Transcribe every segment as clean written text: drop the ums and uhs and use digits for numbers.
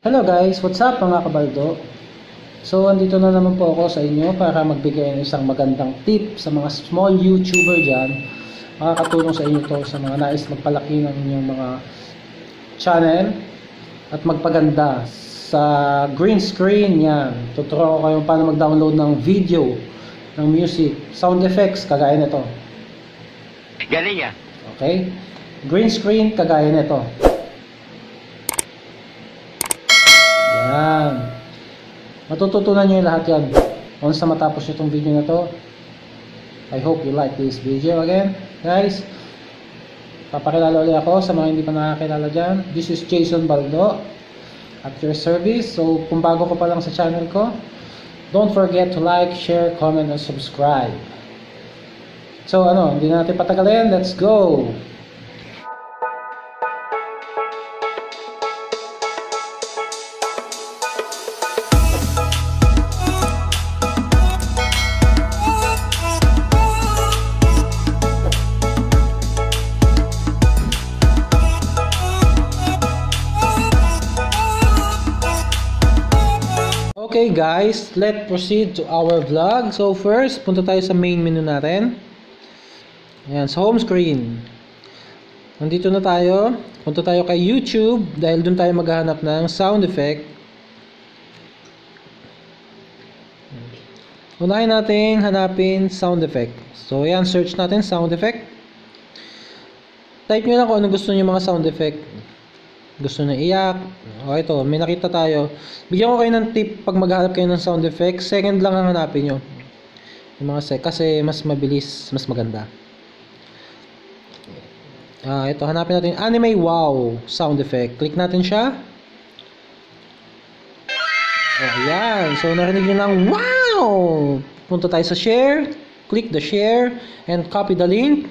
Hello guys, what's up mga kabaldo? So andito na naman po ako sa inyo para magbigay ng isang magandang tip sa mga small YouTuber dyan. Makakatulong sa inyo to sa mga nais magpalaki ng inyong mga channel at magpaganda sa green screen. Yan, tuturo ko kayo paano mag-download ng video, ng music, sound effects kagaya nito. Galing ya. Okay? Green screen kagaya nito. Yan. Matututunan nyo yung lahat yan once na matapos nyo itong video na to. I hope you like this video again. Guys, papakilala ulit ako sa mga hindi pa nakakilala dyan. This is Jason Baldo at your service. So, kung bago ko pa lang sa channel ko, don't forget to like, share, comment, and subscribe. So, hindi natin patagalin. Let's go! Okay guys, let's proceed to our vlog. So first, punta tayo sa main menu natin. Ayan, sa home screen. Nandito na tayo. Punta tayo kay YouTube dahil dun tayo maghahanap ng sound effect. Unahin natin hanapin sound effect. So ayan, search natin sound effect. Type nyo lang kung ano gusto nyo mga sound effect. Gusto na iyak. O ito, may nakita tayo. Bigyan ko kayo ng tip pag maghanap kayo ng sound effect. Second lang ang hanapin nyo. Yung mga kasi mas mabilis, mas maganda. Ito, hanapin natin anime wow sound effect. Click natin siya. Ayan. So, narinig nyo ng wow! Punta tayo sa share. Click the share and copy the link.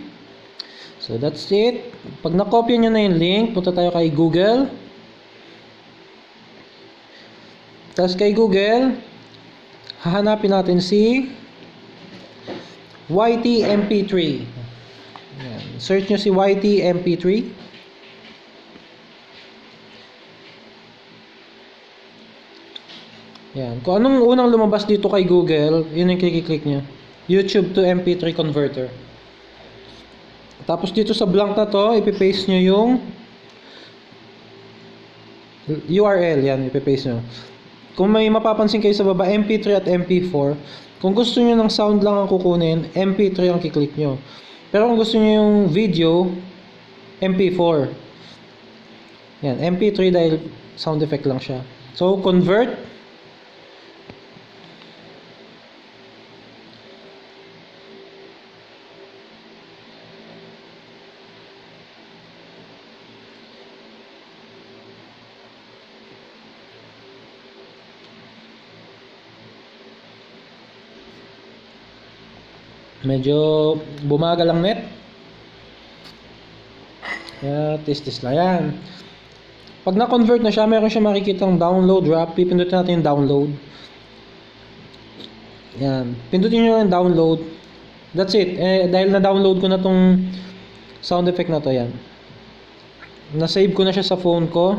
So that's it. Pag na-copy nyo na yung link, punta tayo kay Google. Tapos kay Google, hahanapin natin si YT-MP3. Ayan. Search nyo si YT-MP3. Ayan. Kung anong unang lumabas dito kay Google, yun yung click nyo. YouTube to MP3 converter. Tapos dito sa blank na to, ipipaste nyo yung URL. Yan, ipipaste nyo. Kung may mapapansin kayo sa baba, MP3 at MP4. Kung gusto nyo ng sound lang ang kukunin, MP3 ang kiklik nyo. Pero kung gusto nyo yung video, MP4. Yan, MP3 dahil sound effect lang siya. So, convert. Medyo bumagal ang net. Kaya test lang yan. Pag na-convert na siya, meron siya makikitang download drop. Pipindutin natin yung download. Yan. Pindutin nyo yung download. That's it. Dahil na-download ko na tong sound effect na to, yan. Na-save ko na siya sa phone ko.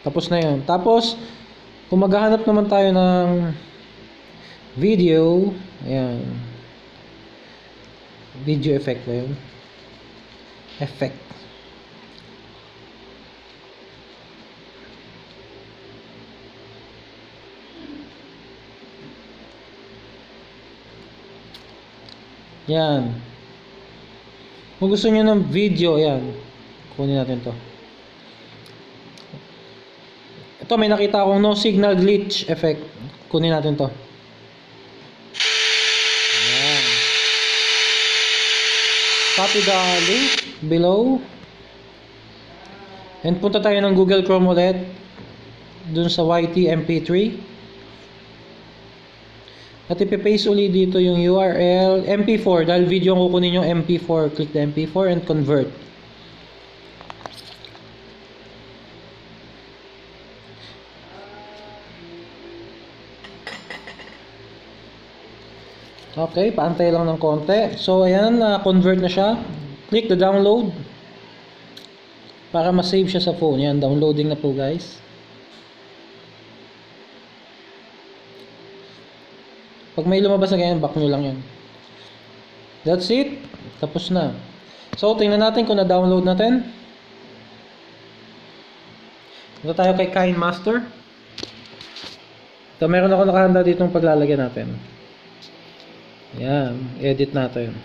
Tapos na yun. Tapos, kung maghahanap naman tayo ng video, ayan, video effect na yun, effect. Yan. Kung gusto nyo ng video, ayan, kunin natin to. Ito, may nakita akong no signal glitch effect. Kunin natin to. Ayan. Copy the link below. And punta tayo ng Google Chrome ulit. Dun sa YT-MP3. At ipipaste ulit dito yung URL MP4. Dahil video ang kukunin yung MP4. Click the MP4 and convert. Okay, paantay lang ng konti. So, ayan, convert na siya. Click the download. para ma-save siya sa phone. Yan, downloading na po guys. Pag may lumabas na ganyan, back nyo lang yan. That's it. Tapos na. So, tingnan natin kung na-download natin. Ito tayo kay Kind Master. Ito, meron ako nakahanda ditong paglalagyan natin. Yan, edit natin.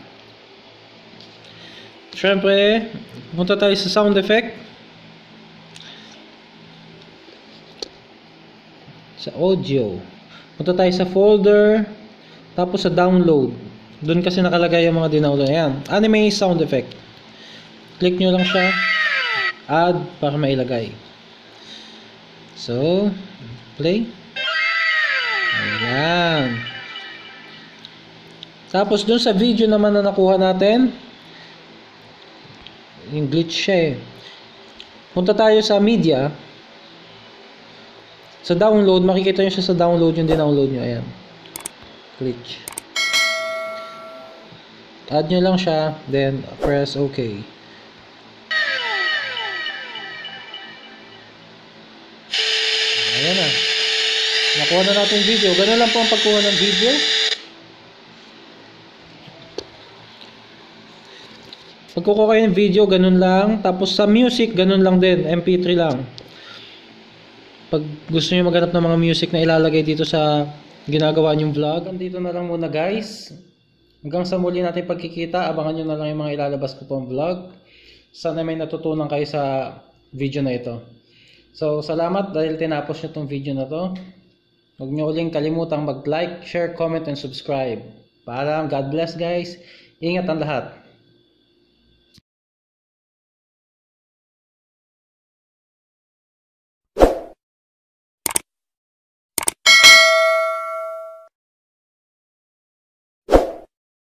Siyempre, punta tayo sa sound effect. Sa audio. Punta tayo sa folder. Tapos sa download. Doon kasi nakalagay yung mga dinownload. Ayan, anime sound effect. Click nyo lang siya. Add para mailagay. So, play. Ayan. Tapos doon sa video naman na nakuha natin, yung glitch siya eh. Punta tayo sa media. Sa download, makikita nyo siya sa download yung dinownload nyo. Ayan. Glitch. Add nyo lang siya, then press OK. Ayan na. Nakuha na natin yung video. Ganun lang po ang pagkuha ng video. Pagkukuha kayo ng video, ganun lang. Tapos sa music, ganun lang din. MP3 lang. Pag gusto nyo maghanap ng mga music na ilalagay dito sa ginagawa nyong vlog. Dito na lang muna guys. Hanggang sa muli natin pagkikita, abangan nyo na lang yung mga ilalabas ko pong vlog. Sana may natutunan kayo sa video na ito. So, salamat dahil tinapos nyo itong video na to. Huwag nyo uling kalimutang mag-like, share, comment, and subscribe. Paalam, God bless guys. Ingat ang lahat.